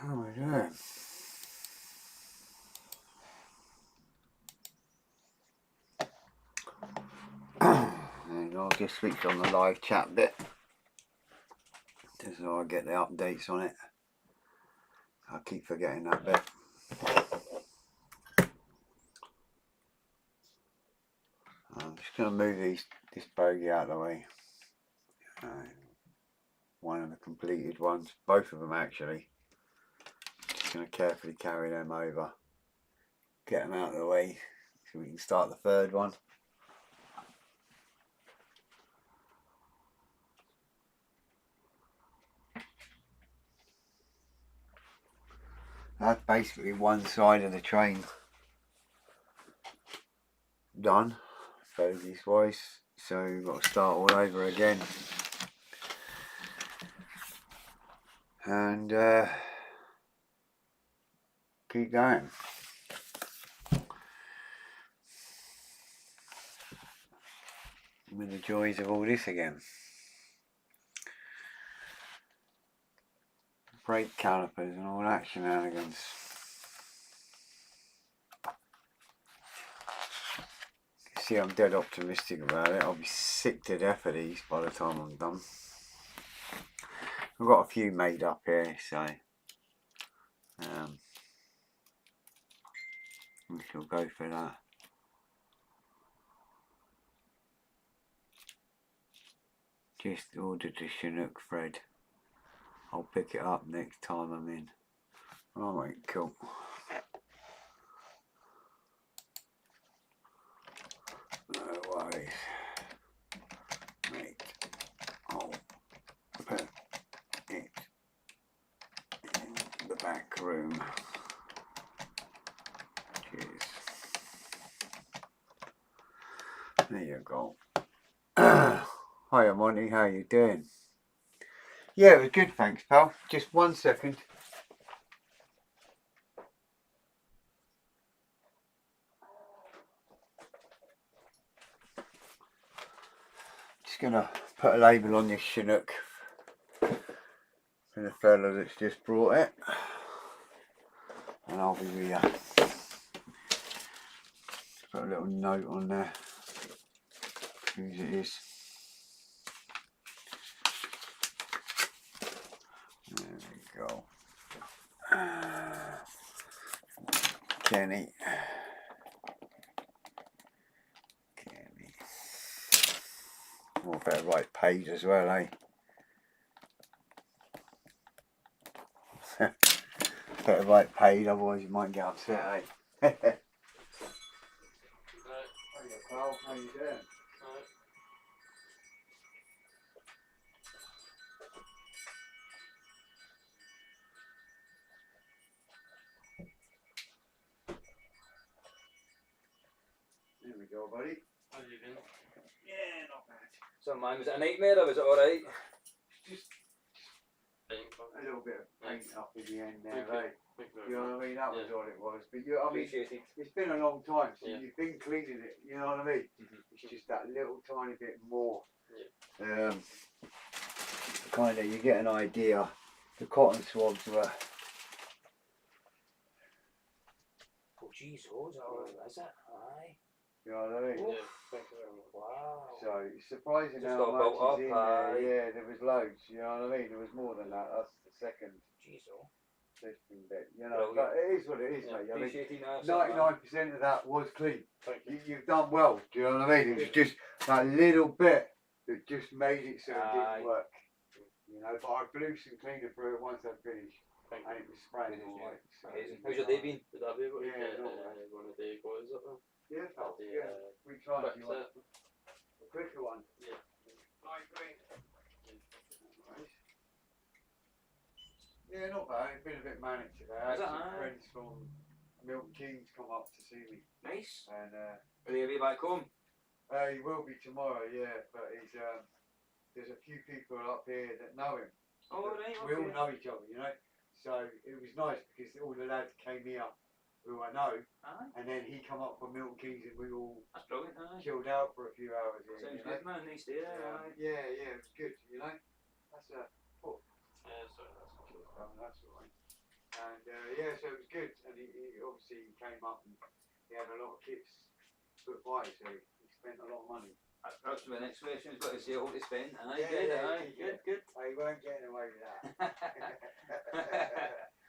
How are we doing? And I'll just switch on the live chat bit just so I get the updates on it. I keep forgetting that bit. I'm just going to move this bogey out of the way. One of the completed ones, both of them actually. Just going to carefully carry them over, get them out of the way so we can start the third one. That's basically one side of the train done, bogies wise, so we've got to start all over again. And keep going. With the joys of all this again. Brake calipers and all that shenanigans. See, I'm dead optimistic about it. I'll be sick to death of these by the time I'm done. I've got a few made up here, so we shall go for that. Just ordered the Chinook thread. I'll pick it up next time I'm in. Alright, cool. No worries. Mate, I'll put it in the back room. Cheers. There you go. Hiya Monty, how you doing? Yeah, it was good, thanks pal. Just 1 second. Just gonna put a label on this Chinook for the fella that's just brought it. And I'll be with you. Put a little note on there. Whose it is. There we go. Kenny. Oh, better write page as well, eh? Better write paid, otherwise you might get upset, eh? Hiya pal, how you doing? There we go, buddy. How you doing? Yeah, not bad. So mine, was it a nightmare or was it alright? Just a little bit of paint up in the end there, eh? You know what I mean? That was all it was. But I mean, it's been a long time since you've been cleaning it. You know what I mean? It's just that little tiny bit more. Kind of, you get an idea. The cotton swabs were. Oh jeez, oh, is it? Aye. You know what I mean? Yeah, thank you very much. Wow. So it's surprising Just how got much built is in up, there. aye. Yeah, there was loads. You know what I mean? There was more than that. That's the second Jeez, oh. lifting bit. You know, Brilliant. but it is what it is, mate. I mean, Appreciating that. 99% of that was clean. Thank you. You've done well. Do you know what I mean? It was just that little bit that just made it so it didn't work. You know, but I blew some cleaner through it once I finished. Thank And you. it was spraying all right. So Amazing. How's your day been? Would that be able to Yeah, get not bad. one of the goals up there? Yeah, pal, The, yeah. We tried. quick You want set? a quicker one? Yeah. Light green. Yeah, not bad. It's been a bit manic today. I had some friends from Milton Keynes come up to see me. Nice. And Will you be back home? he will be tomorrow, yeah. But he's there's a few people up here that know him. Oh, right. We all know each other, you know. So it was nice because all the lads came here who I know, and then he come up from Milton Keynes and we all That's brilliant. Aye. chilled out for a few hours here. Sounds you know? good, man. Nice day. Yeah, it was good, you know. That's Yeah, sorry, that's that's all right. yeah, so it was good. And he obviously came up and he had a lot of kits put by, so he spent a lot of money. That's the next question. He's got to see all to spend. Aye, Yeah, good, yeah, aye, yeah. good. He weren't getting away with that.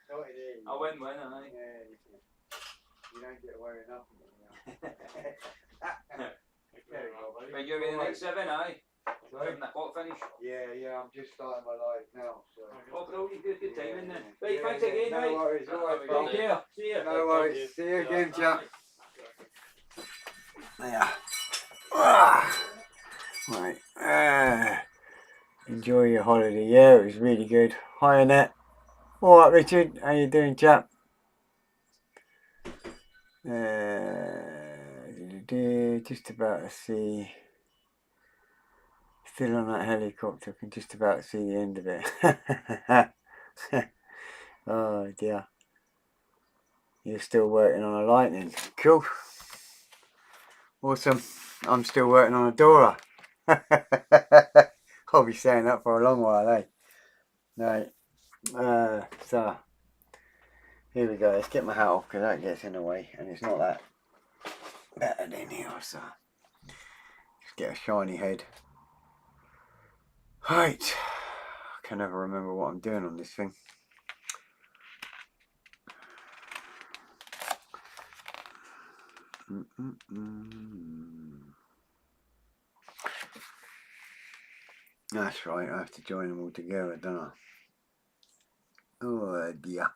Not in here. A win-win, aye. Yeah, you don't get away with nothing. When you're in the next 7, aye? Sorry? 7 o'clock finish. Yeah, I'm just starting my life now, so. Oh, brilliant, good timing then. Yeah, Right, thanks again, no mate. worries, alright, Have a pal. good Take care. See you. No worries, see you again, chap. Yeah. Right, enjoy your holiday. Yeah, it was really good. Hi, Annette. Alright, Richard, how you doing, chap? Just about to see. Still on that helicopter, can just about see the end of it. Oh dear. You're still working on a Lightning. Cool. Awesome. I'm still working on a Dora. I'll be saying that for a long while, eh? Right. So, here we go. Let's get my hat off because that gets in the way and it's not that better than here. So, just get a shiny head. Right. I can never remember what I'm doing on this thing. That's right, I have to join them all together, don't I? Oh dear.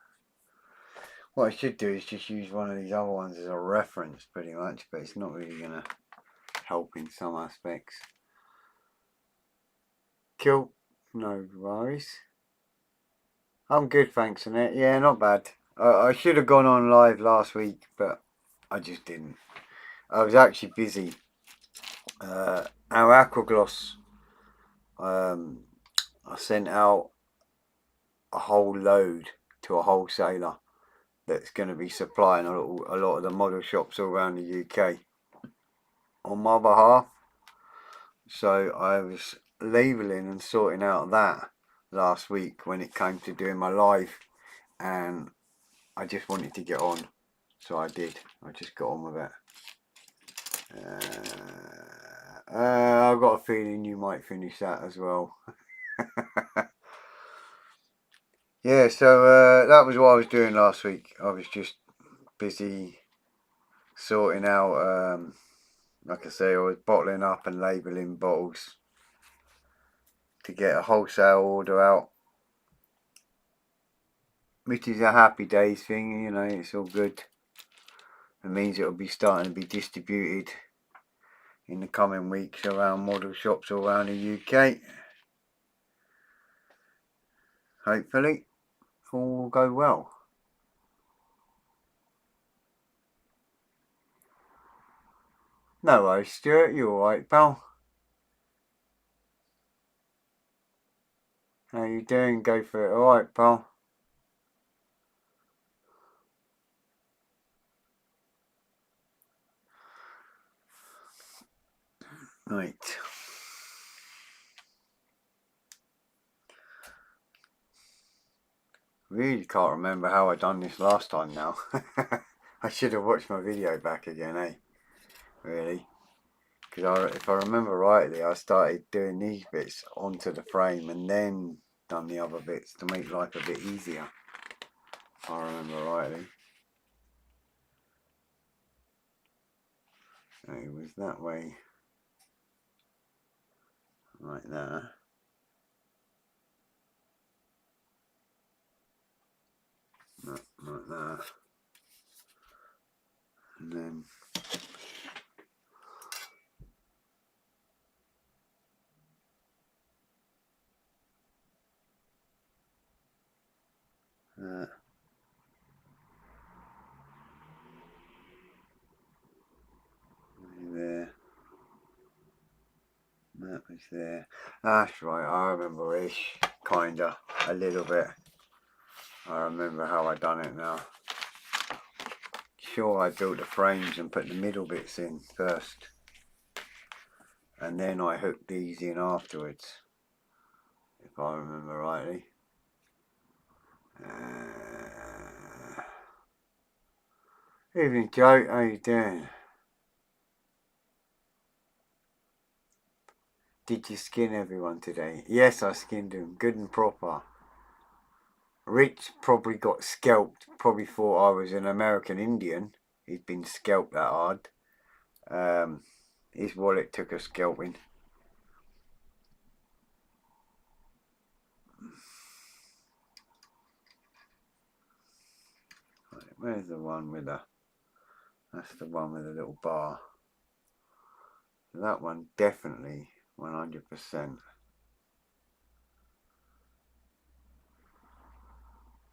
What I should do is just use one of these other ones as a reference pretty much, but it's not really going to help in some aspects. Cool, no worries. I'm good, thanks, Annette. Yeah, not bad. I should have gone on live last week, but I just didn't. I was actually busy. Our Aquagloss, I sent out a whole load to a wholesaler that's going to be supplying a lot of the model shops all around the UK on my behalf. So I was labelling and sorting out that last week when it came to doing my live, and I just wanted to get on, so I did. I just got on with it. I've got a feeling you might finish that as well. Yeah, so that was what I was doing last week. I was just busy sorting out, like I say, I was bottling up and labelling bottles to get a wholesale order out, which is a happy days thing, you know, it's all good. It means it'll be starting to be distributed in the coming weeks around model shops all around the UK. Hopefully, all will go well. No worries, Stuart, you alright, pal? How you doing? Go for it, alright, pal? Right. Really can't remember how I done this last time now. I should have watched my video back again, eh? Really? Because if I remember rightly, I started doing these bits onto the frame and then done the other bits to make life a bit easier. If I remember rightly. So it was that way. Like that. Like that. And then that. There. That was there. That's right, I remember ish. Kinda. A little bit. I remember how I done it now. Sure, I built the frames and put the middle bits in first. And then I hooked these in afterwards. If I remember rightly. Evening, Joe. How you doing? Did you skin everyone today? Yes, I skinned him. Good and proper. Rich probably got scalped. Probably thought I was an American Indian. He'd been scalped that hard. His wallet took a scalping. Right, where's the one with the... That's the one with the little bar. That one definitely 100%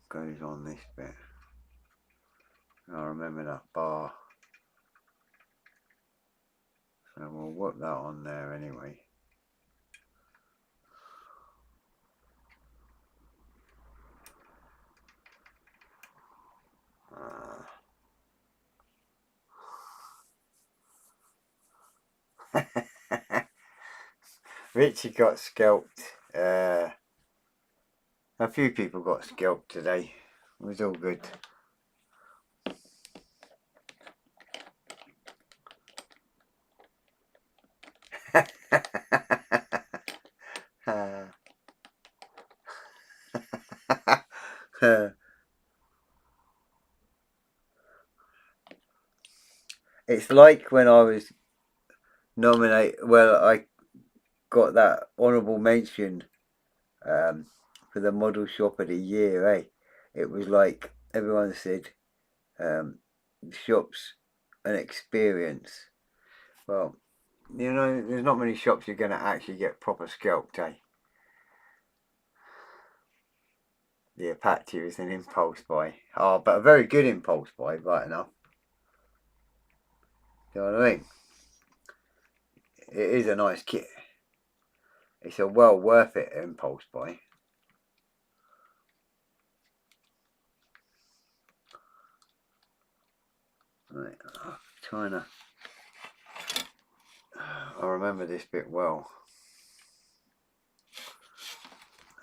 goes on this bit. I remember that bar. So we'll whoop that on there anyway. Richie got scalped. A few people got scalped today. It was all good. It's like when I was nominated, well, I got that honourable mention for the model shop of the year, eh? It was like everyone said, the shop's an experience. Well, you know, there's not many shops you're going to actually get proper scalped, eh? The Apache is an impulse buy. Oh, but a very good impulse buy, right enough. You know what I mean? It is a nice kit. It's a well worth it impulse buy. Right, trying to... I remember this bit well.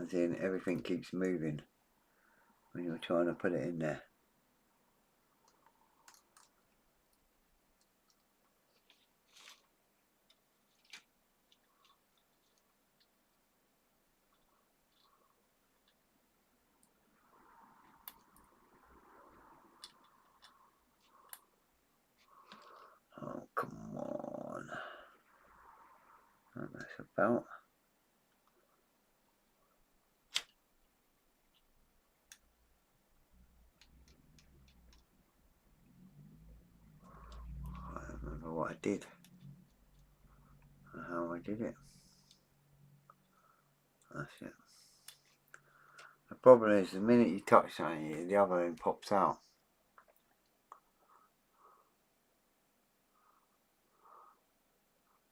As in, everything keeps moving when you're trying to put it in there. Oh, come on. That's about... I don't remember what I did. Or how I did it. That's it. The problem is, the minute you touch something, the other end pops out.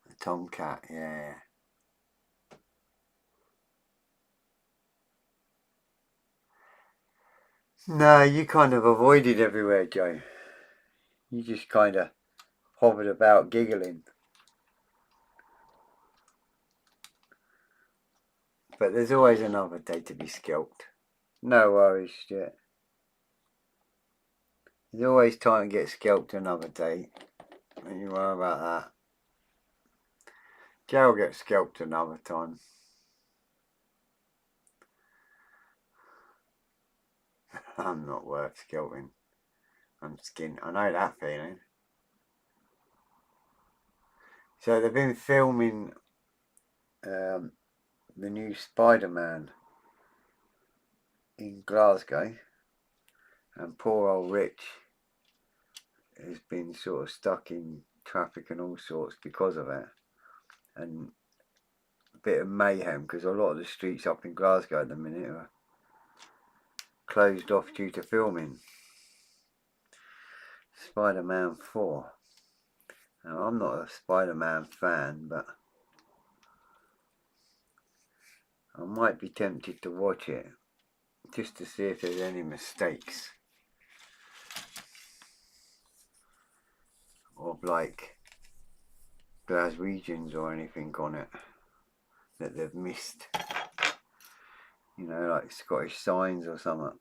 The tomcat, yeah. No, you kind of avoided everywhere, Joe. You just kind of hovered about giggling. But there's always another day to be scalped. No worries, Stuart. There's always time to get scalped another day. Don't you worry about that. Joe will get scalped another time. I'm not worth scalping. I'm skinned. I know that feeling. So they've been filming the new Spider-Man in Glasgow, and poor old Rich has been sort of stuck in traffic and all sorts because of it, and a bit of mayhem because a lot of the streets up in Glasgow at the minute are closed off due to filming Spider-Man 4. Now, I'm not a Spider-Man fan, but I might be tempted to watch it just to see if there's any mistakes of like Glaswegians or anything on it that they've missed, you know, like Scottish signs or something.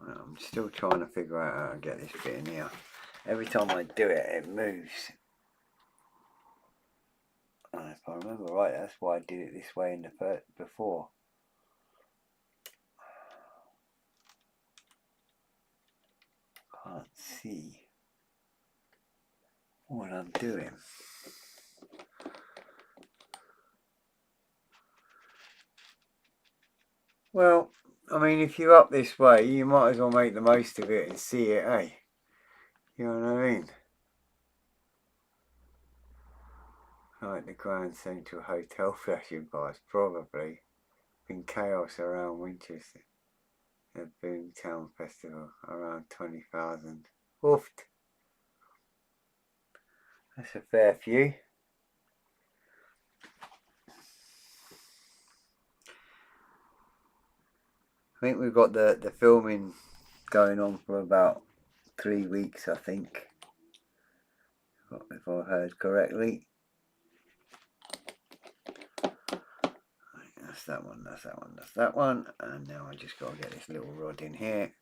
I'm still trying to figure out how to get this bit in here. Every time I do it, it moves. And if I remember right, that's why I did it this way in the before. Can't see what I'm doing. Well, I mean, if you're up this way, you might as well make the most of it and see it, eh? You know what I mean? Like the Grand Central Hotel flashing past, probably. Been chaos around Winchester. The Boomtown Festival, around 20,000. Oofed. That's a fair few. I think we've got the filming going on for about 3 weeks, I think. If I heard correctly. That's that one, that's that one, that's that one. And now I just got to get this little rod in here.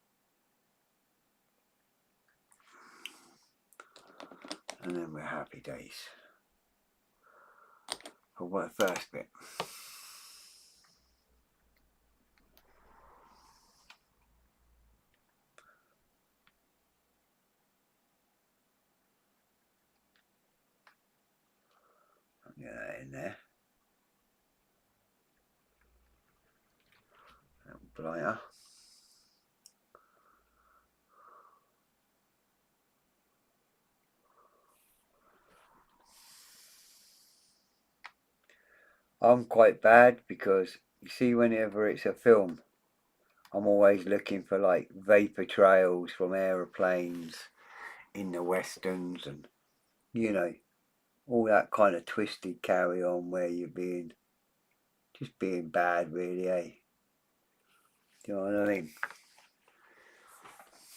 And then we're happy days. For what first bit. Get that in there. Blighter. I'm quite bad because you see, whenever it's a film, I'm always looking for like vapor trails from aeroplanes in the westerns, and you know, all that kind of twisted carry on where you're just being bad, really, eh? Do you know what I mean?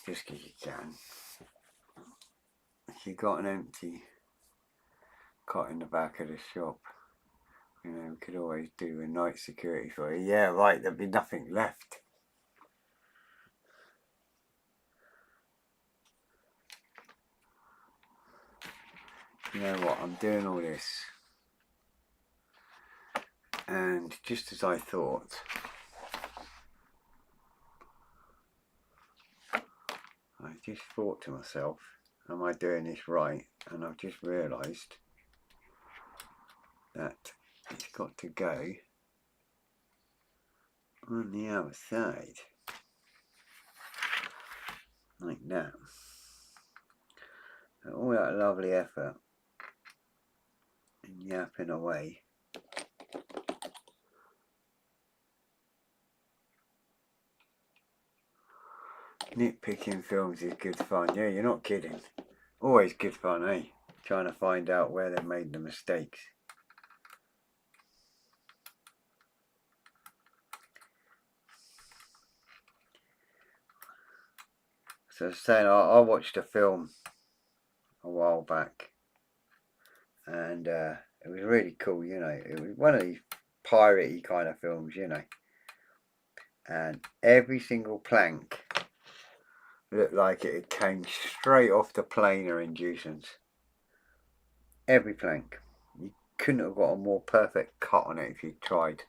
Just because you can. If you've got an empty cot in the back of the shop, you know, we could always do a night security for you. Yeah, right, there'd be nothing left. You know what, I'm doing all this, and just as I thought, I just thought to myself, am I doing this right? And I've just realised that it's got to go on the other side, like that. And all that lovely effort and yapping away. Nitpicking films is good fun. Yeah, you're not kidding. Always good fun, eh? Trying to find out where they made the mistakes. So I was saying, I watched a film a while back, and it was really cool, you know. It was one of these piratey kind of films, you know. And every single plank looked like it came straight off the planer in Inducence. Every plank. You couldn't have got a more perfect cut on it if you tried.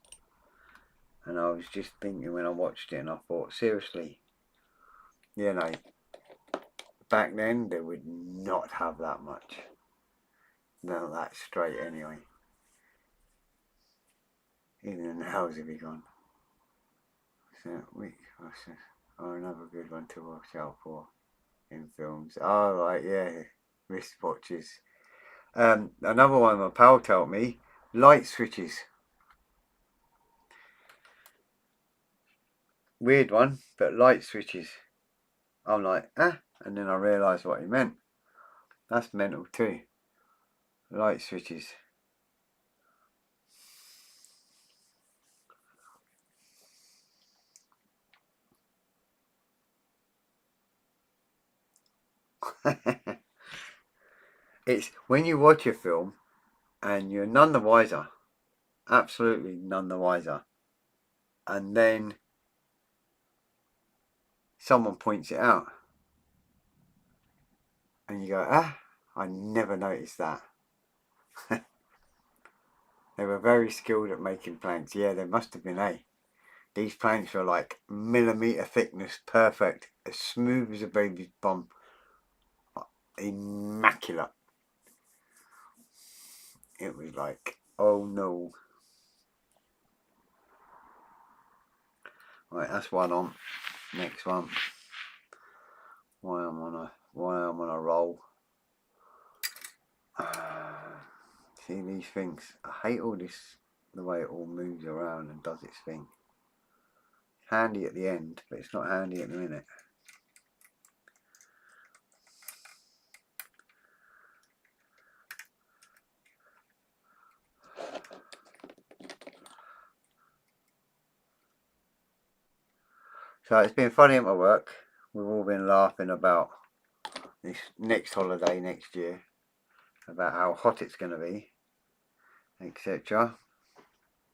And I was just thinking when I watched it, and I thought, seriously, you know, back then they would not have that much. Not that straight anyway. Even the nails would be gone. So another good one to watch out for in films. Oh right, yeah, wristwatches. Another one my pal told me, light switches. Weird one, but light switches. I'm like, and then I realised what he meant. That's mental too. Light switches. It's when you watch a film and you're none the wiser, absolutely none the wiser, and then someone points it out. And you go, I never noticed that. They were very skilled at making planks. Yeah, they must have been, These planks were like millimetre thickness, perfect, as smooth as a baby's bum. Immaculate. It was like, oh no. Right, that's one on. Next one. Why I'm on a roll. See these things. I hate all this, the way it all moves around and does its thing. It's handy at the end, but it's not handy at the minute. So it's been funny at my work. We've all been laughing about this next holiday next year, about how hot it's going to be, etc.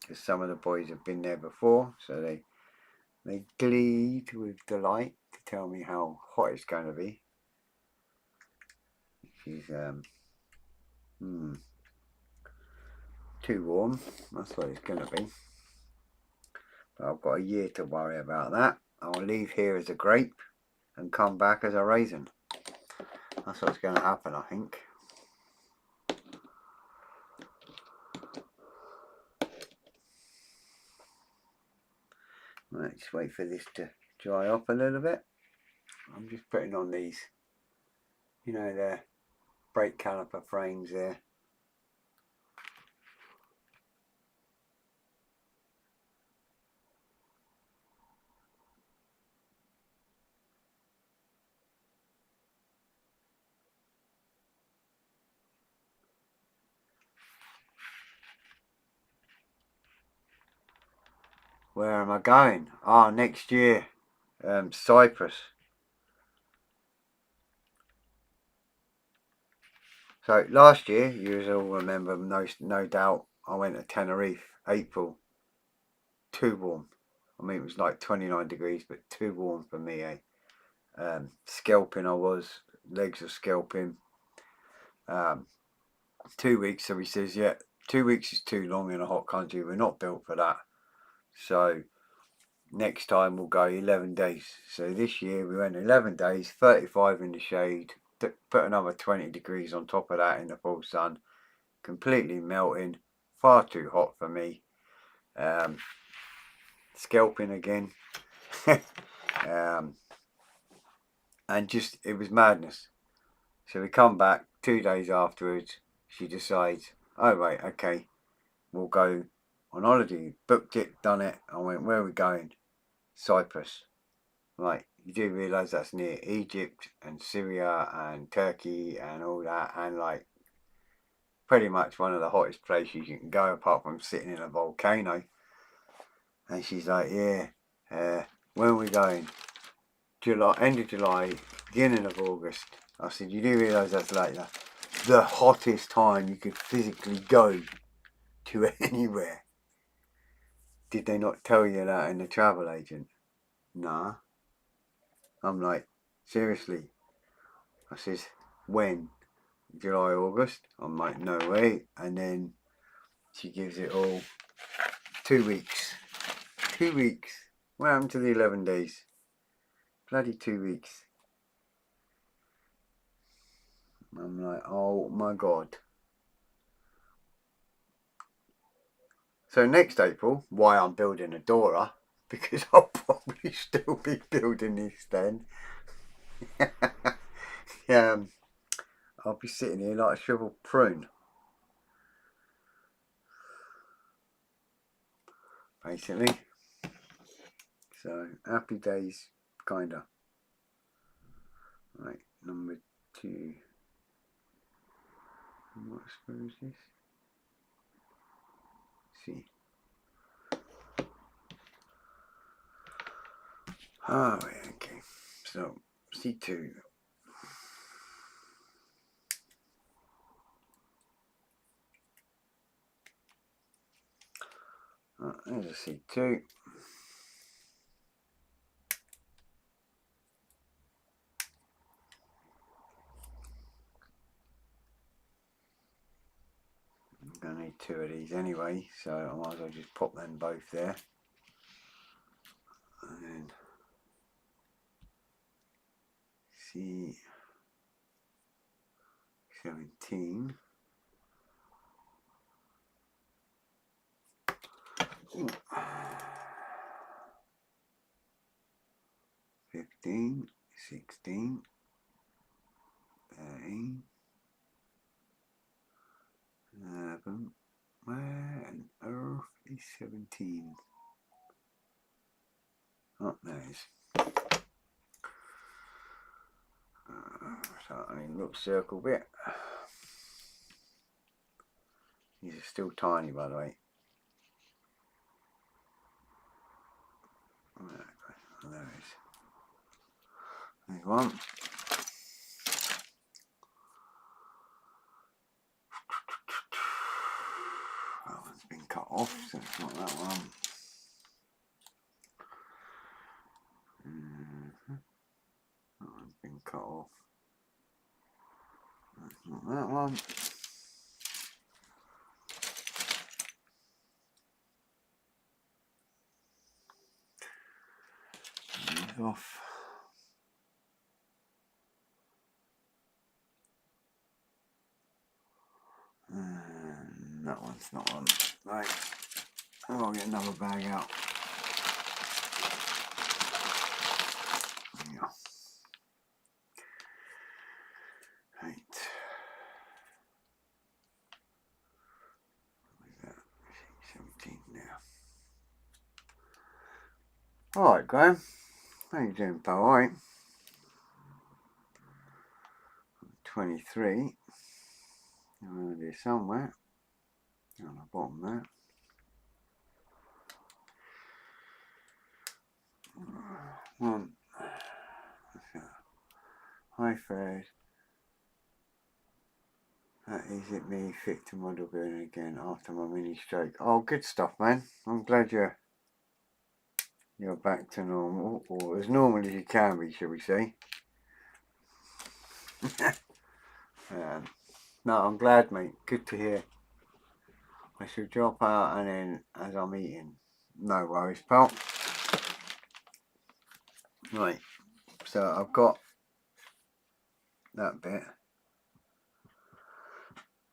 Because some of the boys have been there before, so they gleed with delight to tell me how hot it's going to be. She's too warm. That's what it's going to be. But I've got a year to worry about that. I'll leave here as a grape and come back as a raisin. That's what's going to happen, I think. Right, just wait for this to dry up a little bit. I'm just putting on these, you know, the brake caliper frames there. Where am I going? Ah, next year, Cyprus. So last year, you all remember, no doubt, I went to Tenerife, April. Too warm. I mean, it was like 29 degrees, but too warm for me, Scalping I was, legs were scalping. 2 weeks, so he says, yeah, 2 weeks is too long in a hot country. We're not built for that. So next time we'll go 11 days. So this year we went 11 days, 35 in the shade, put another 20 degrees on top of that in the full sun, completely melting, far too hot for me. Scalping again. And just, it was madness. So we come back 2 days afterwards. She decides, oh right, okay, we'll go on holiday. Booked it, done it. I went, where are we going? Cyprus. Right, you do realise that's near Egypt and Syria and Turkey and all that, and like pretty much one of the hottest places you can go apart from sitting in a volcano. And she's like, yeah, where are we going? July, end of July, beginning of August. I said, you do realise that's like the hottest time you could physically go to anywhere. Did they not tell you that in the travel agent? Nah. I'm like, seriously? I says, when? July, August? I'm like, no way. And then she gives it all 2 weeks. 2 weeks. What happened to the 11 days? Bloody 2 weeks. I'm like, oh my God. So next April, why I'm building a Dora, because I'll probably still be building this then. I'll be sitting here like a shriveled prune. Basically. So, happy days, kinda. Right, number 2. What suppose is this? See. Oh, yeah, okay. So, C2. There's a C2. 2 of these anyway, so I might as well just pop them both there. And then C17. Ooh. 15, 16, 13, 11. Where on earth is 17? Oh, there it is. So I mean, look, circle bit. These are still tiny, by the way. Oh, there it is. There's one. That one's been cut off, so it's not that one. That one's been cut off. That's not that one. These off. And that one's not on. Right. I'll get another bag out. Yeah. Right. Where's that? 17 now. Alright, Graham. How you doing, pal? Alright. 23. Around here somewhere. On the bottom there. One. Hi, Fred. That is it, me fit to model building again after my mini stroke. Oh, good stuff, man. I'm glad you're back to normal, or as normal as you can be, shall we say. No, I'm glad, mate. Good to hear. I shall drop out and then as I'm eating. No worries, pal. Right, so I've got that bit.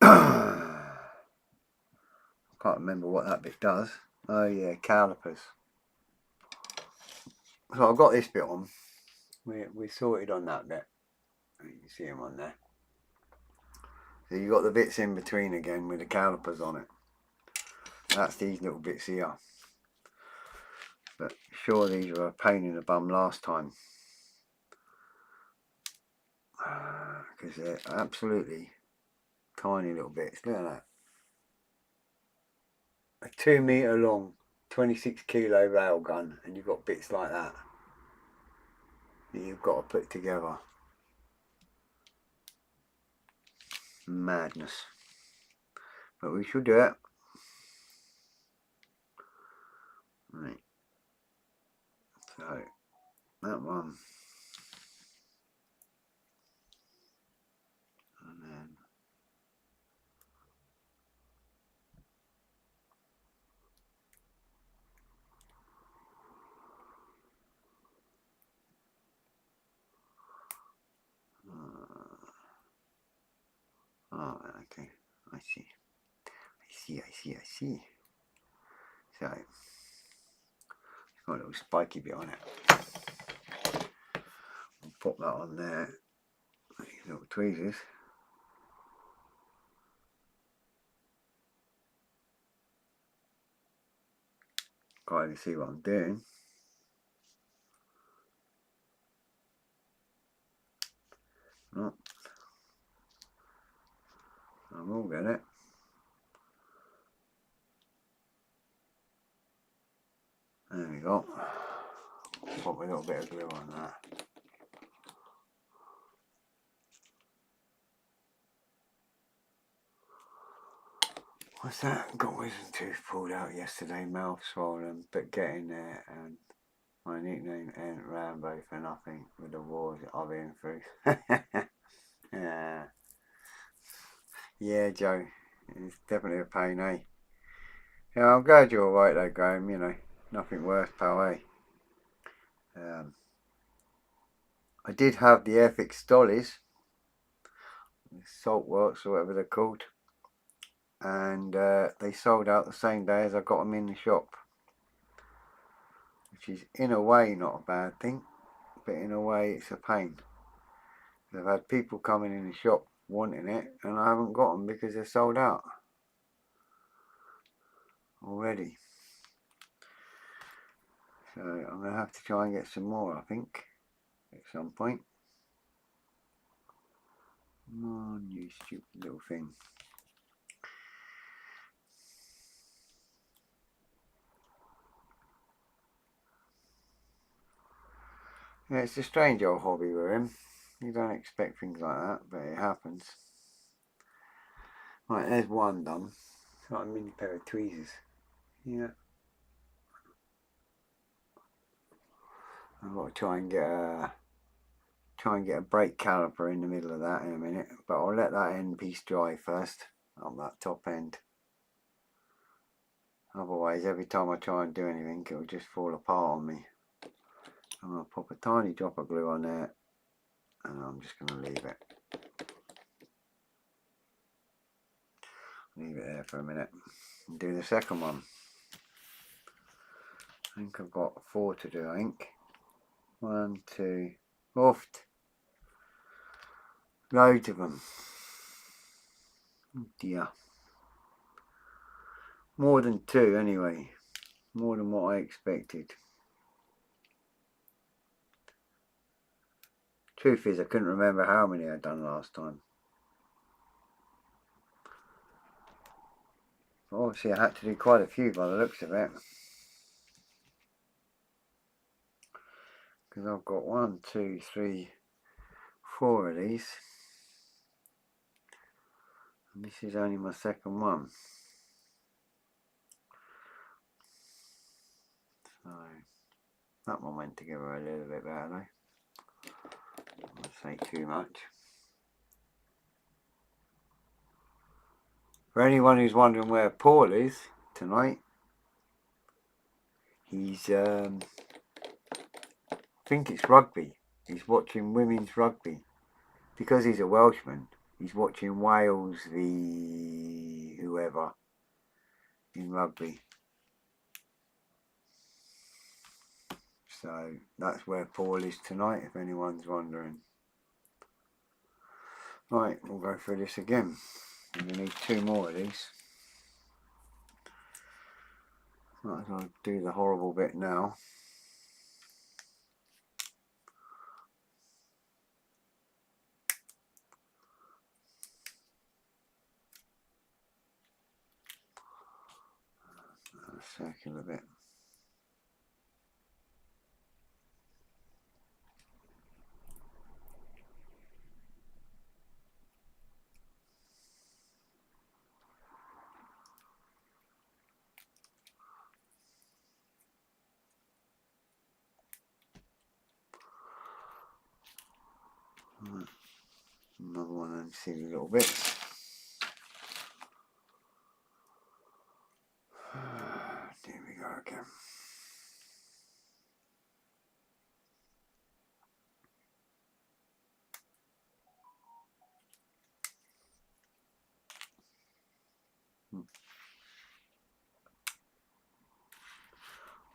Can't remember what that bit does. Oh yeah, calipers. So I've got this bit on. We sorted on that bit. You can see them on there. So you got the bits in between again with the calipers on it. That's these little bits here. But sure, these were a pain in the bum last time. Because they're absolutely tiny little bits. Look at that. A 2 metre long 26 kilo railgun, and you've got bits like that you've got to put together. Madness. But we shall do it. Right. So that one. And then oh, okay. I see. I see. So it's got a little spiky bit on it. I'll pop that on there. These little tweezers. Can't even see what I'm doing. No. I will get it. There we go. Pop a little bit of glue on that. What's that? Got wisdom tooth pulled out yesterday, mouth swollen, but getting there, and my nickname ain't Rambo for nothing with the wars I've been through. Yeah, Joe. It's definitely a pain, eh? Yeah, I'm glad you're alright though, Graham, you know. Nothing worse, pal, eh? I did have the Airfix dollies, Saltworks or whatever they're called, and they sold out the same day as I got them in the shop, which is in a way not a bad thing, but in a way it's a pain. I've had people coming in the shop wanting it and I haven't got them because they're sold out already. So I'm going to have to try and get some more, I think, at some point. Come on, you stupid little thing. Yeah, it's a strange old hobby with him. You don't expect things like that, but it happens. Right, there's one done. It's like a mini pair of tweezers. Yeah. I've got to try and get a brake caliper in the middle of that in a minute, but I'll let that end piece dry first on that top end. Otherwise, every time I try and do anything, it'll just fall apart on me. I'm going to pop a tiny drop of glue on there, and I'm just going to leave it. Leave it there for a minute and do the second one. I think I've got 4 to do, I think. 1, 2, oft. Loads of them. Oh dear. More than 2 anyway. More than what I expected. Truth is, I couldn't remember how many I'd done last time. But obviously I had to do quite a few by the looks of it. Because I've got 1, 2, 3, 4 of these. And this is only my second one. So that one went together a little bit better though. I won't say too much. For anyone who's wondering where Paul is tonight, he's I think it's rugby. He's watching women's rugby. Because he's a Welshman, he's watching Wales v whoever in rugby. So that's where Paul is tonight, if anyone's wondering. Right, we'll go through this again. We need 2 more of these. Might as well do the horrible bit now. Circular bit. Right. Another one of them silly little bits. There we go again.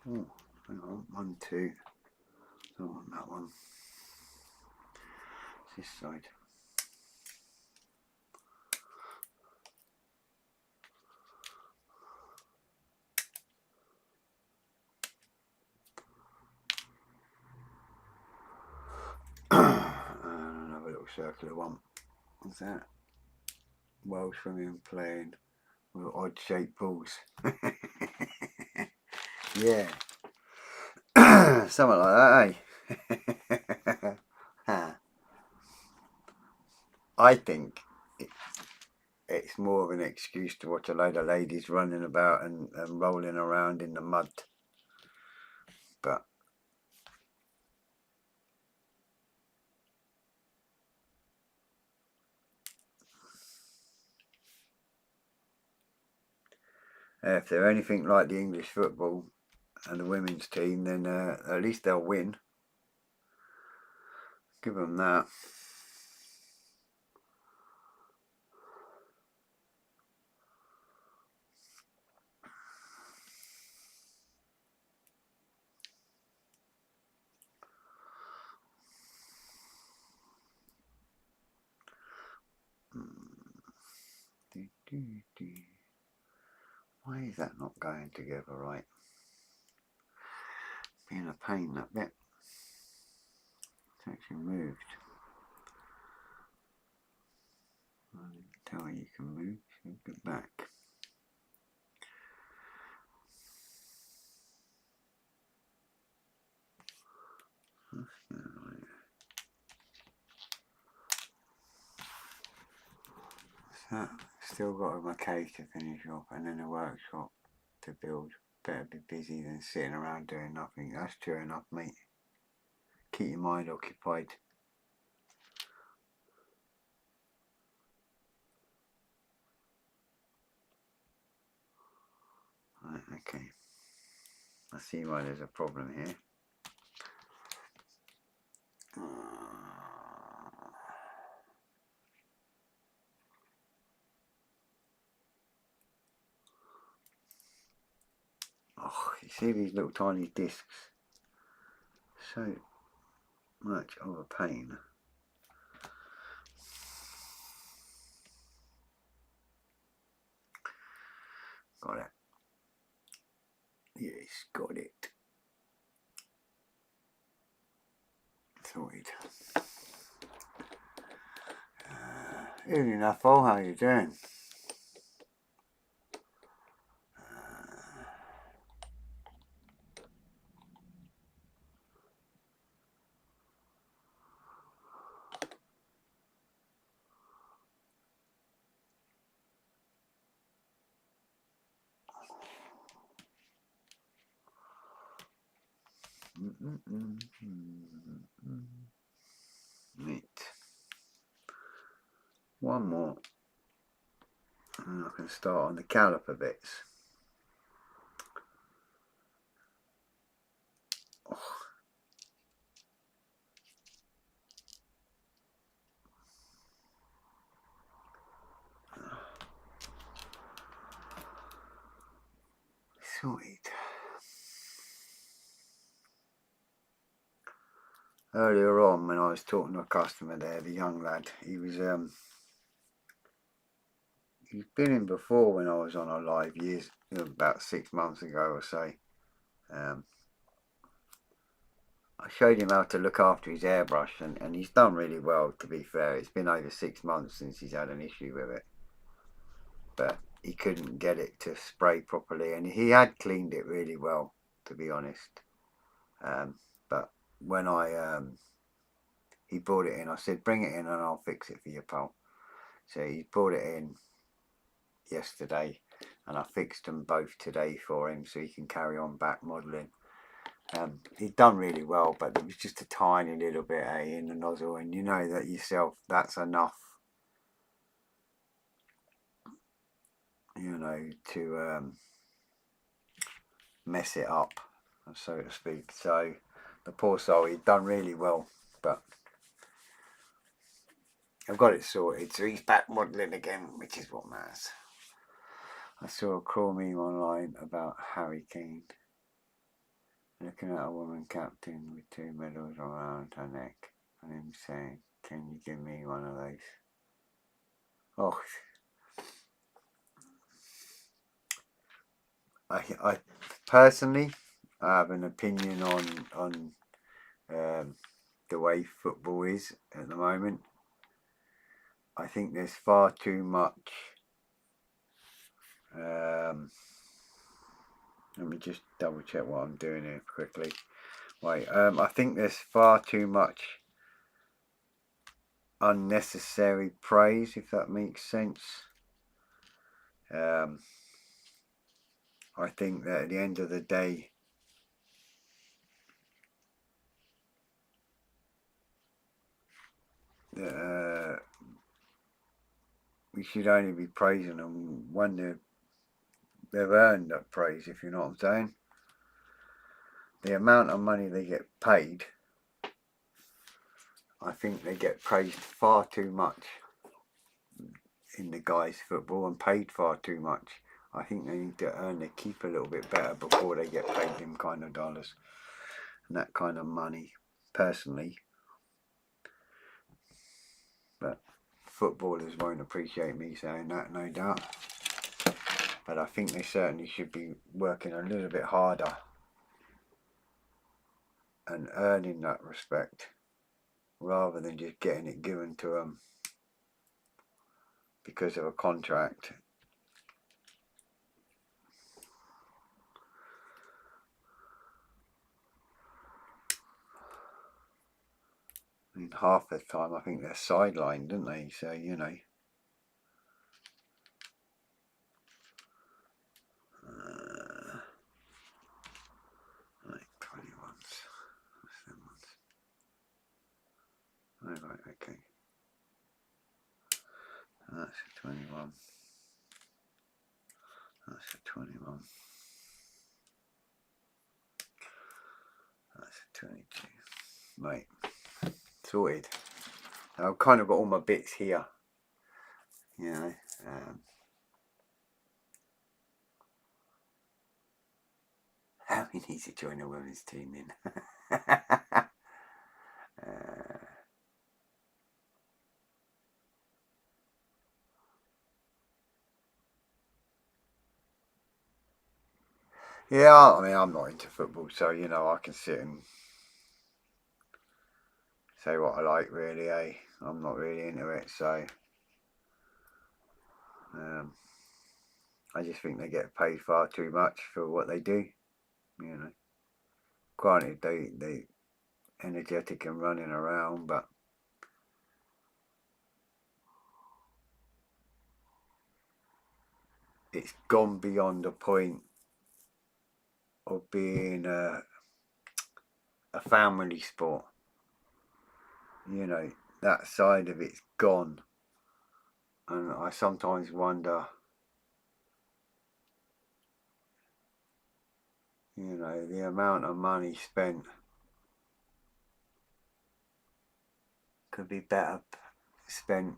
Oh, hang on, 1, 2. Don't want that one. It's this side. And another little circular one. What's that? Welsh women playing with odd shaped balls. Yeah. Something like that, eh? I think it's more of an excuse to watch a load of ladies running about and rolling around in the mud. But If they're anything like the English football and the women's team, then at least they'll win. Give them that. Why is that not going together right? Being a pain, that bit. It's actually moved. I didn't tell you can move, so get back. So, still got my cave to finish off and then a workshop to build. Better be busy than sitting around doing nothing. That's true enough, mate. Keep your mind occupied. Right, okay. I see why there's a problem here. Oh, you see these little tiny discs? So much of a pain. Got it. Yes, got it. Sorted. Evening enough, how are you doing? Neat. One more. And I can start on the caliper bits. Oh. Sweet. Earlier on when I was talking to a customer there, the young lad, he was he's been in before when I was on a live years, about 6 months ago or so. I showed him how to look after his airbrush and he's done really well, to be fair. It's been over 6 months since he's had an issue with it. But he couldn't get it to spray properly and he had cleaned it really well, to be honest. But when he brought it in, I said, bring it in and I'll fix it for you, pal. So he brought it in yesterday and I fixed them both today for him so he can carry on back modelling. He'd done really well, but there was just a tiny little bit in the nozzle, and you know that yourself, that's enough, to mess it up, so to speak. So the poor soul, he'd done really well, but I've got it sorted, so he's back modelling again, which is what matters. I saw a crawl meme online about Harry Kane looking at a woman captain with 2 medals around her neck and him saying, "Can you give me one of those?" Oh, I personally, I have an opinion on the way football is at the moment. I think there's far too much. Let me just double check what I'm doing here quickly. Wait, I think there's far too much unnecessary praise, if that makes sense. I think that at the end of the day, we should only be praising them when they've earned that praise, if you know what I'm saying. The amount of money they get paid, I think they get praised far too much in the guys' football and paid far too much. I think they need to earn their keep a little bit better before they get paid them kind of dollars and that kind of money, personally. But footballers won't appreciate me saying that, no doubt. But I think they certainly should be working a little bit harder and earning that respect rather than just getting it given to them because of a contract. I mean, half the time I think they're sidelined, don't they? So, you know. Right, 21s. What's them ones? Oh, right, okay. That's a 21. That's a 21. That's a 22. Right, sorted. I've kind of got all my bits here. You know. We need to join a women's team in. Yeah, I mean, I'm not into football, so, you know, I can sit and say what I like, really, eh? I'm not really into it, so I just think they get paid far too much for what they do, you know. Granted, they energetic and running around, but it's gone beyond the point of being a family sport. You know, that side of it's gone. And I sometimes wonder, you know, the amount of money spent could be better spent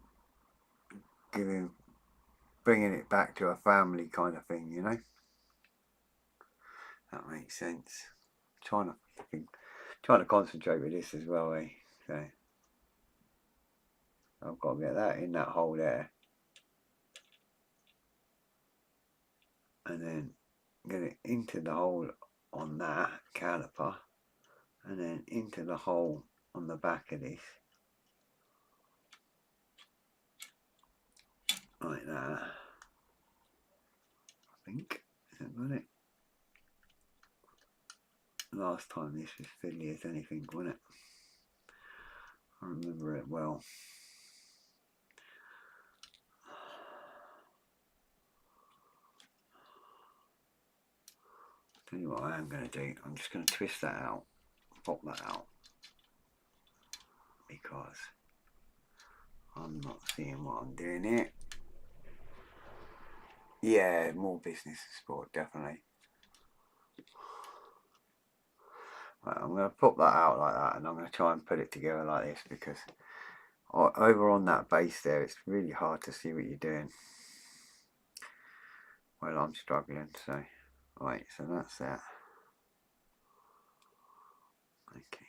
bringing it back to a family kind of thing, you know. That makes sense. Trying to concentrate with this as well, eh? So I've got to get that in that hole there, and then get it into the hole on that caliper, and then into the hole on the back of this, like that. I think is that it. Last time this was fiddly as anything, wasn't it? I remember it well. Tell you what I am going to do. I'm just going to twist that out, pop that out, because I'm not seeing what I'm doing here. Yeah, more business and sport, definitely. Right, I'm going to pop that out like that, and I'm going to try and put it together like this, because over on that base there, it's really hard to see what you're doing. Well, I'm struggling, so right, so that's that. Okay.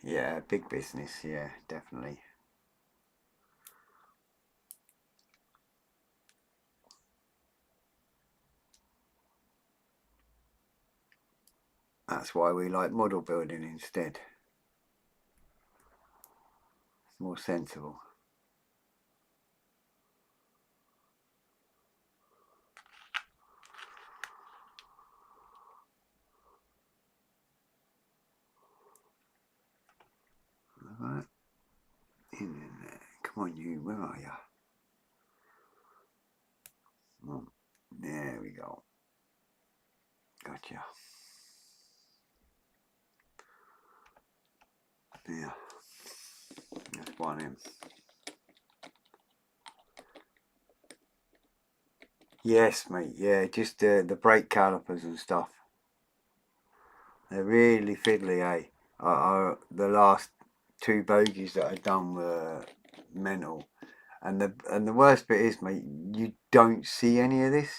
Yeah, big business, yeah, definitely. That's why we like model building instead. It's more sensible. Alright. In there. Come on, you, where are you? Come on. There we go. Gotcha. Yeah. That's one in. Yes, mate. Yeah, just the brake calipers and stuff. They're really fiddly, eh? The last two bogies that I've done were mental. And the worst bit is, mate, you don't see any of this.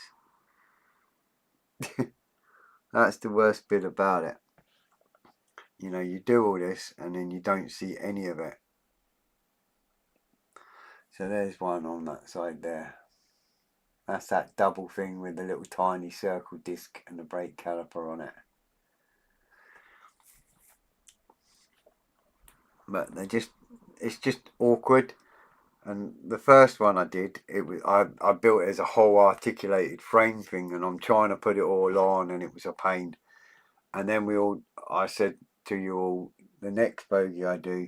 That's the worst bit about it. You know, you do all this and then you don't see any of it. So there's one on that side there. That's that double thing with the little tiny circle disc and the brake caliper on it. But it's just awkward. And the first one I did, I built it as a whole articulated frame thing, and I'm trying to put it all on, and it was a pain. And then I said to you all, the next bogey I do,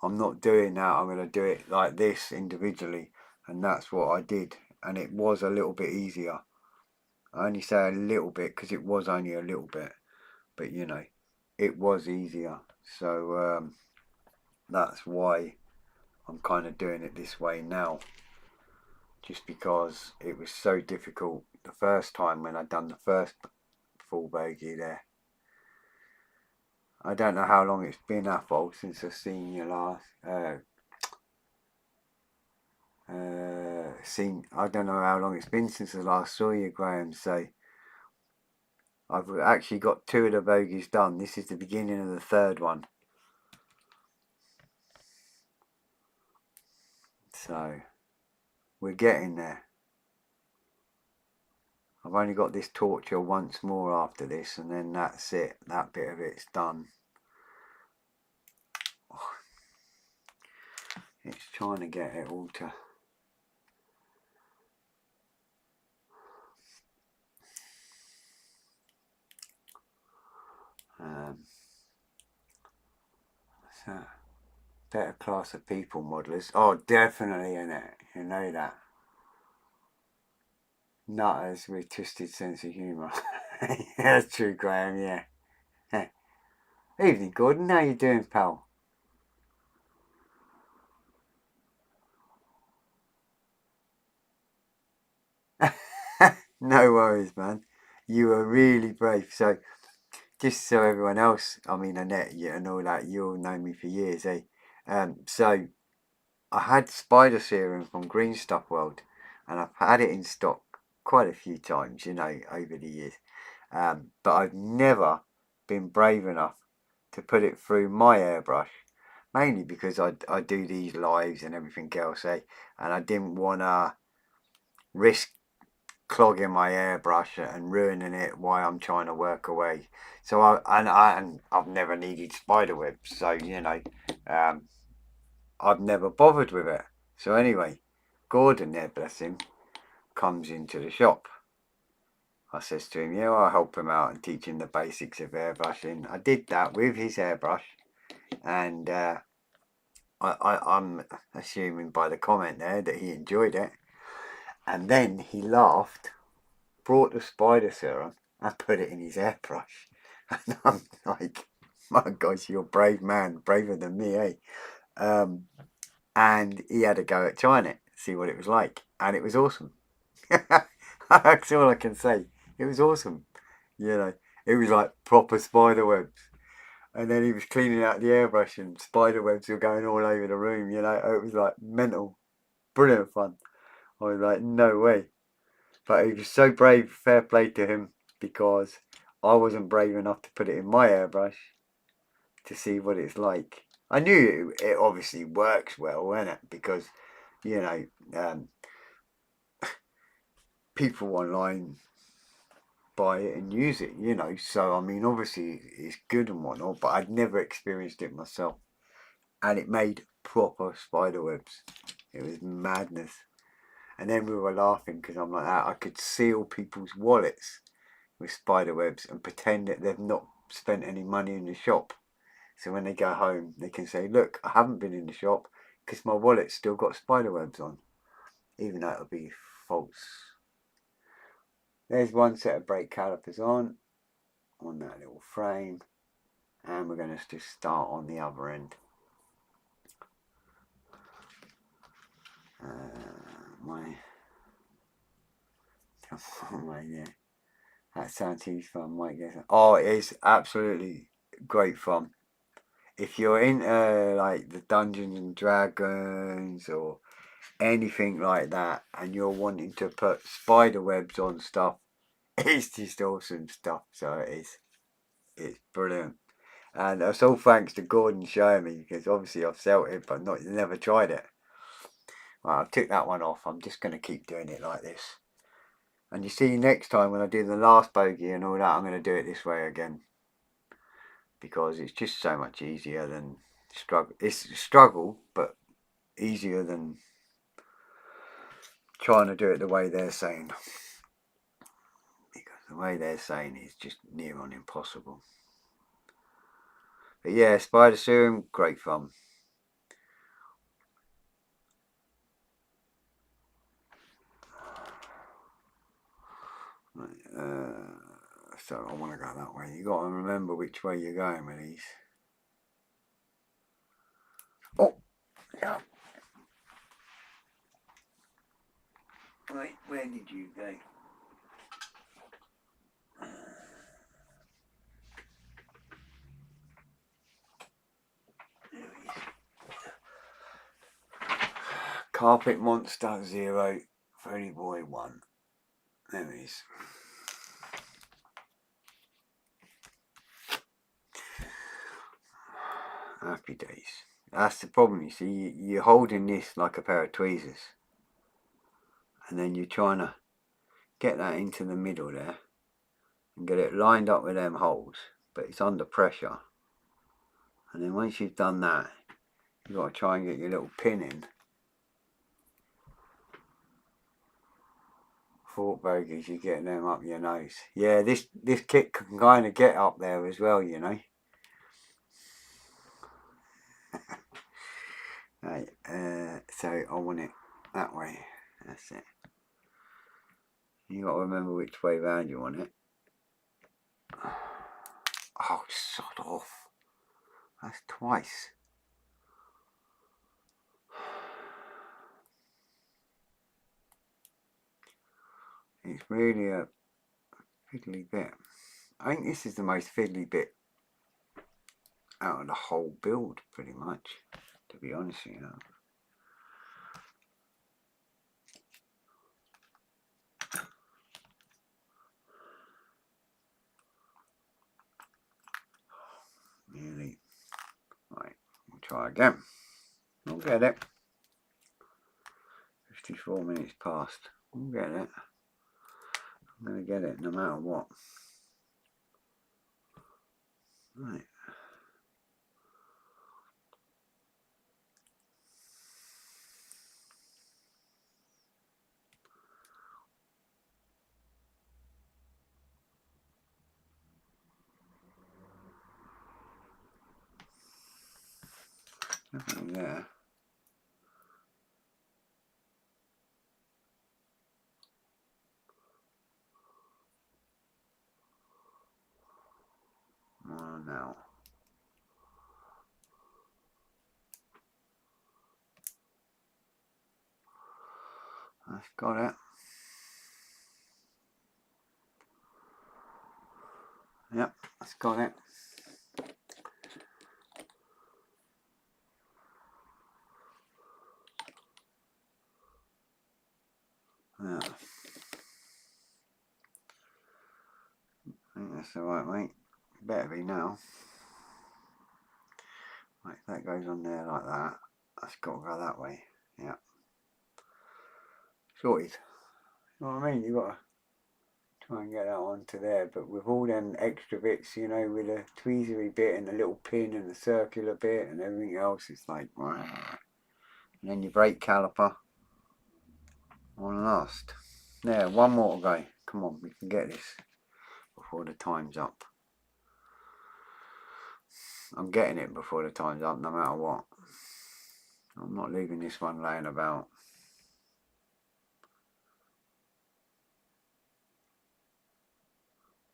I'm not doing that. I'm going to do it like this individually, and that's what I did. And it was a little bit easier. I only say a little bit because it was only a little bit, but you know, it was easier. So that's why I'm kind of doing it this way now. Just because it was so difficult the first time when I'd done the first full bogey there. I don't know how long it's been, Apple, since I've seen you last. I don't know how long it's been since I last saw you, Graham. So I've actually got two of the bogies done. This is the beginning of the third one. So we're getting there. I've only got this torture once more after this, and then that's it. That bit of it's done. It's trying to get it all to... So, better class of people modelers. Oh, definitely, innit? You know that. Nutters with twisted sense of humour. Yeah, that's true, Graham, yeah. Evening, Gordon. How you doing, pal? No worries, man. You were really brave. So, just so everyone else, I mean, Annette, you and all that, you all know me for years, eh? So, I had spider serum from Green Stuff World, and I've had it in stock quite a few times, you know, over the years. But I've never been brave enough to put it through my airbrush, mainly because I do these lives and everything else, eh? And I didn't want to risk clogging my airbrush and ruining it while I'm trying to work away. So I've never needed spider webs, so you know, I've never bothered with it. So anyway, Gordon there, bless him, comes into the shop. I says to him, yeah, I'll help him out and teach him the basics of airbrushing. I did that with his airbrush, and I'm assuming by the comment there that he enjoyed it. And then he laughed, brought the spider serum and put it in his airbrush. And I'm like, my gosh, you're a brave man, braver than me, eh? And he had a go at trying it, see what it was like. And it was awesome. That's all I can say. It was awesome. You know, it was like proper spider webs. And then he was cleaning out the airbrush and spider webs were going all over the room, you know. It was like mental. Brilliant fun. I was like, no way. But he was so brave, fair play to him, because I wasn't brave enough to put it in my airbrush to see what it's like. I knew it obviously works well, innit? Because, you know, people online buy it and use it, you know. So, I mean, obviously it's good and whatnot, but I'd never experienced it myself. And it made proper spider webs. It was madness. And then we were laughing because I'm like, I could seal people's wallets with spider webs and pretend that they've not spent any money in the shop. So when they go home, they can say, look, I haven't been in the shop because my wallet's still got spider webs on, even though it'll be false. There's one set of brake calipers on that little frame, and we're going to just start on the other end. My Oh man, yeah. That sounds huge fun, mate. Oh, it's absolutely great fun. If you're into like the Dungeons and Dragons or anything like that, and you're wanting to put spider webs on stuff, it's just awesome stuff. So it's brilliant. And it's all thanks to Gordon showing me, because obviously I've felt it but never tried it. Well, I took that one off. I'm just going to keep doing it like this. And you see, next time when I do the last bogey and all that, I'm going to do it this way again. Because it's just so much easier than struggle. It's a struggle, but easier than trying to do it the way they're saying. Because the way they're saying is just near on impossible. But yeah, spider serum, great fun. So I want to go that way. You got to remember which way you're going with these. Oh, yeah. Right, where did you go? Carpet Monster 0, Freddy Boy 1. There it is. Happy days. That's the problem, you see. You're holding this like a pair of tweezers. And then you're trying to get that into the middle there. And get it lined up with them holes. But it's under pressure. And then once you've done that, you've got to try and get your little pin in. Fork bogies, you're getting them up your nose. Yeah, this kit can kind of get up there as well, you know. Right, so I want it that way. That's it. You got to remember which way round you want it. Oh, sod off. That's twice. It's really a fiddly bit. I think this is the most fiddly bit out of the whole build, pretty much, to be honest with you. Really. Right, we'll try again. We'll get it. 54 minutes past. We'll get it. I'm going to get it no matter what. Right. Nothing there. Oh, now. I've got it. Yep, that's got it. Yeah. I think that's alright, mate. Better be now. Right, that goes on there like that. That's got to go that way. Yeah. Sorted. You know what I mean? You got to try and get that onto there, but with all them extra bits, you know, with a tweezery bit and a little pin and a circular bit and everything else, it's like, and then your brake caliper on last. There, one more to go. Come on, we can get this before the time's up. I'm getting it before the time's up, no matter what. I'm not leaving this one laying about.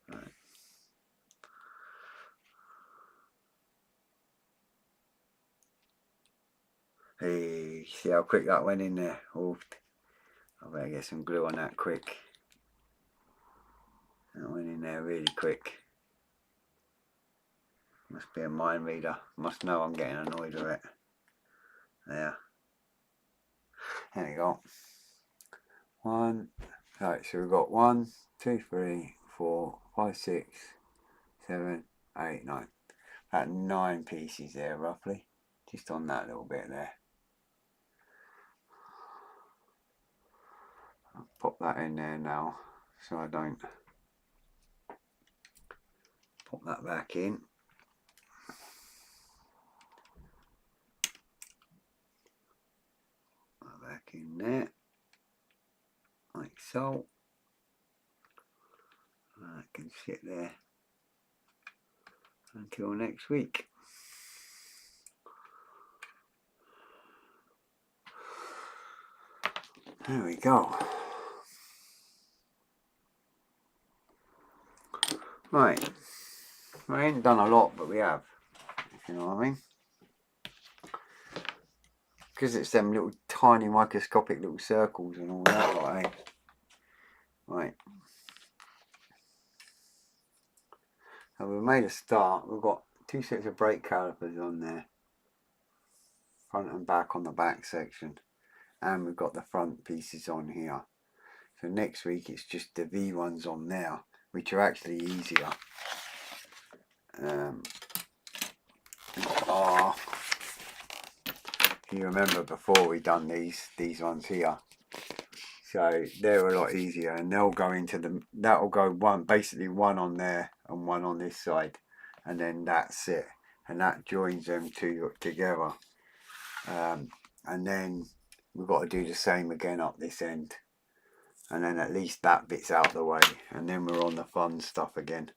Right. Hey, see how quick that went in there? Oh, I better get some glue on that quick. That went in there really quick. Must be a mind reader. Must know I'm getting annoyed with it. There. There we go. One. Right, so we've got 1, 2, 3, 4, 5, 6, 7, 8, 9. About 9 pieces there roughly. Just on that little bit there. I'll pop that in there now so I don't pop that back in. Put that back in there. Like so. That can sit there until next week. There we go. Right. We ain't done a lot, but we have, if you know what I mean. Because it's them little tiny microscopic little circles and all that, like, eh? Right. So we've made a start. We've got 2 sets of brake calipers on there. Front and back on the back section. And we've got the front pieces on here. So next week it's just the V ones on there, which are actually easier. If you remember before we done these ones here, so they're a lot easier, and they'll go into that'll go basically one on there and one on this side, and then that's it, and that joins them together. And then we've got to do the same again up this end, and then at least that bit's out of the way, and then we're on the fun stuff again.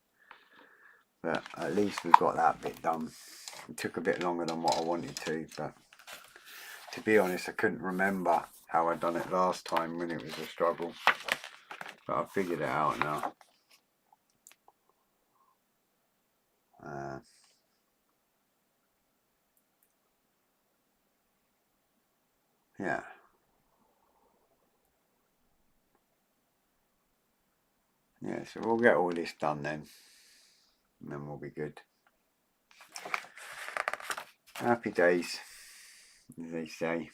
But at least we've got that bit done. It took a bit longer than what I wanted to, but to be honest, I couldn't remember how I'd done it last time when it was a struggle. But I've figured it out now. Yeah. Yeah, so we'll get all this done then. And then we'll be good. Happy days, as they say.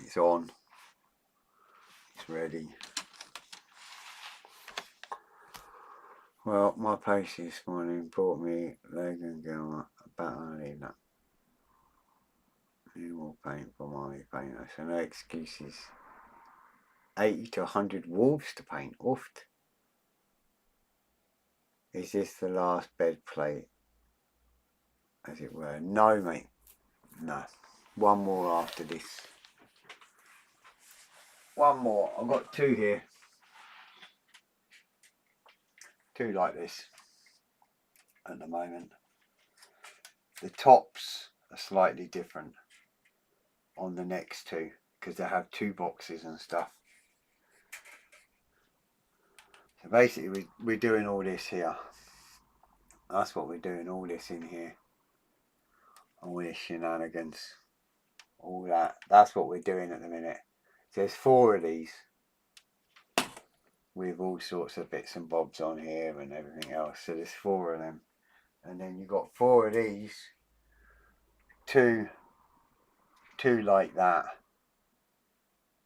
It's on. It's ready. Well, my post this morning brought me leg and girl about only that. New wall paint for my painter, so no excuses. 80 to 100 wolves to paint. Oofed. Is this the last bed plate, as it were? No, mate. No. One more after this. One more. I've got 2 here. 2 like this at the moment. The tops are slightly different on the next 2 because they have 2 boxes and stuff. So basically we're doing all this here. That's what we're doing, all this in here. All this shenanigans. All that. That's what we're doing at the minute. So there's 4 of these with all sorts of bits and bobs on here and everything else. So there's 4 of them. And then you've got 4 of these. 2 like that.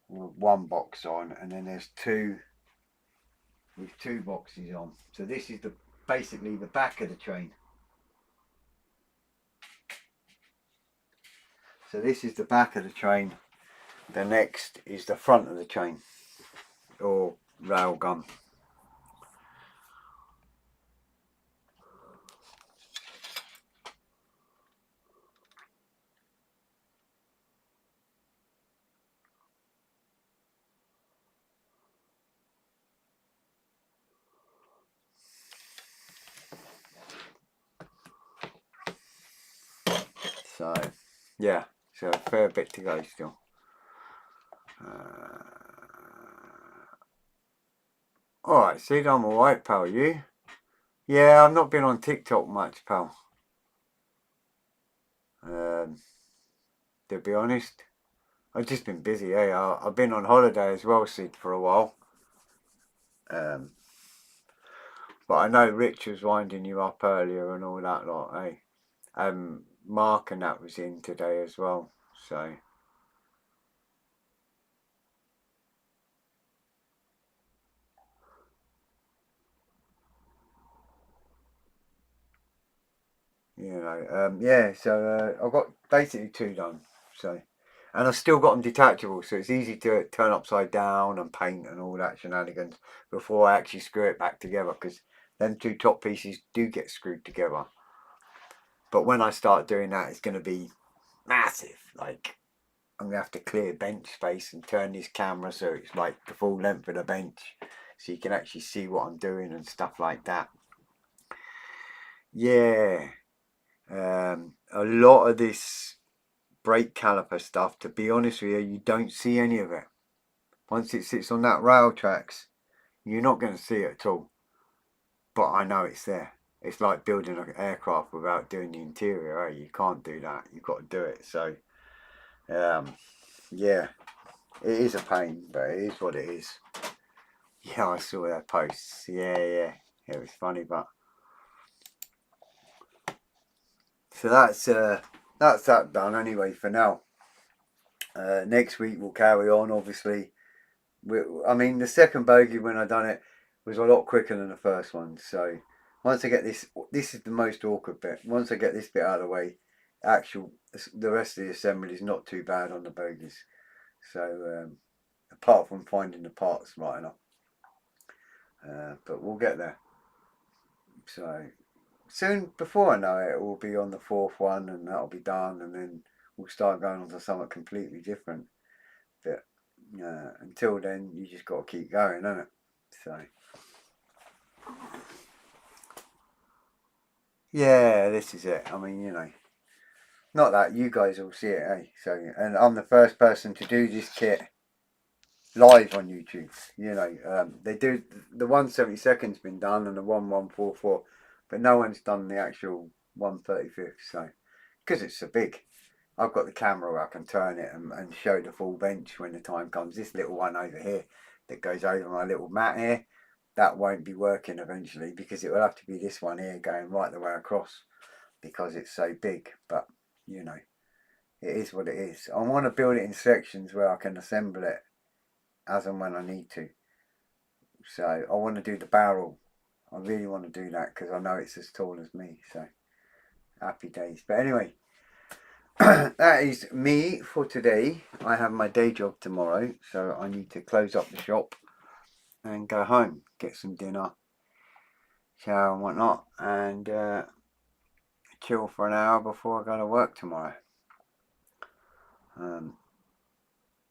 With 1 box on. And then there's 2 with 2 boxes on. So this is basically the back of the train. So this is the back of the train. The next is the front of the train, or rail gun. So yeah, so a fair bit to go still. Alright, Sid, I'm alright, pal. You? Yeah, I've not been on TikTok much, pal. To be honest, I've just been busy, I've been on holiday as well, Sid, for a while. But I know Rich was winding you up earlier and all that lot, eh? Mark and that was in today as well, so. Yeah, so I've got basically 2 done, so. And I've still got them detachable, so it's easy to turn upside down and paint and all that shenanigans before I actually screw it back together, because them 2 top pieces do get screwed together. But when I start doing that, it's going to be massive. Like, I'm going to have to clear bench space and turn this camera so it's like the full length of the bench, so you can actually see what I'm doing and stuff like that. Yeah. A lot of this brake caliper stuff, to be honest with you, you don't see any of it. Once it sits on that rail tracks, you're not going to see it at all. But I know it's there. It's like building an aircraft without doing the interior. You can't do that. You've got to do it. So, yeah, it is a pain, but it is what it is. Yeah, I saw that post. Yeah, it was funny, but so that's that done anyway for now. Next week we'll carry on, obviously. I mean, the second bogey when I done it was a lot quicker than the first one. So once I get this is the most awkward bit. Once I get this bit out of the way, the rest of the assembly is not too bad on the bogies. So apart from finding the parts right enough, but we'll get there. So soon, before I know it, we'll be on the 4th one, and that'll be done, and then we'll start going on to something completely different. But until then, you just got to keep going, isn't it? So yeah, this is it. I mean, not that you guys all see it, eh? So, and I'm the first person to do this kit live on YouTube. They do the 1/72's been done and the 1144, but no one's done the actual 1/35. So, because it's so big, I've got the camera where I can turn it and show the full bench when the time comes. This little one over here that goes over my little mat here, that won't be working eventually, because it will have to be this one here going right the way across, because it's so big. But it is what it is. I want to build it in sections where I can assemble it as and when I need to. So I want to do the barrel. I really want to do that because I know it's as tall as me. So happy days. But anyway, that is me for today. I have my day job tomorrow, so I need to close up the shop and go home, get some dinner, shower and whatnot, and chill for an hour before I go to work tomorrow.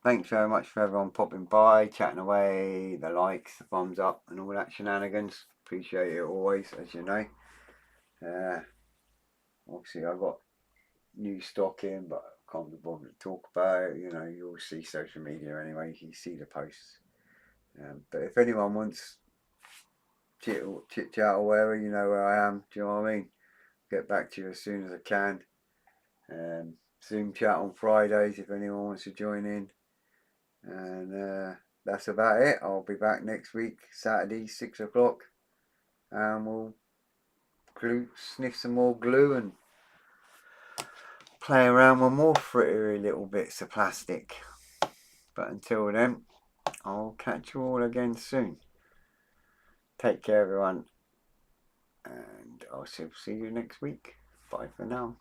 Thanks very much for everyone popping by, chatting away, the likes, the thumbs up and all that shenanigans. Appreciate it always, as you know. Obviously I've got new stock in, but I can't be bothered to talk about it. You'll see social media anyway, you see the posts. But if anyone wants chit chat or whatever, you know where I am. Do you know what I mean? Get back to you as soon as I can. Zoom chat on Fridays if anyone wants to join in. And that's about it. I'll be back next week, Saturday, 6 o'clock, and we'll sniff some more glue and play around with more frittery little bits of plastic. But until then, I'll catch you all again soon. Take care, everyone, and I'll see you next week. Bye for now.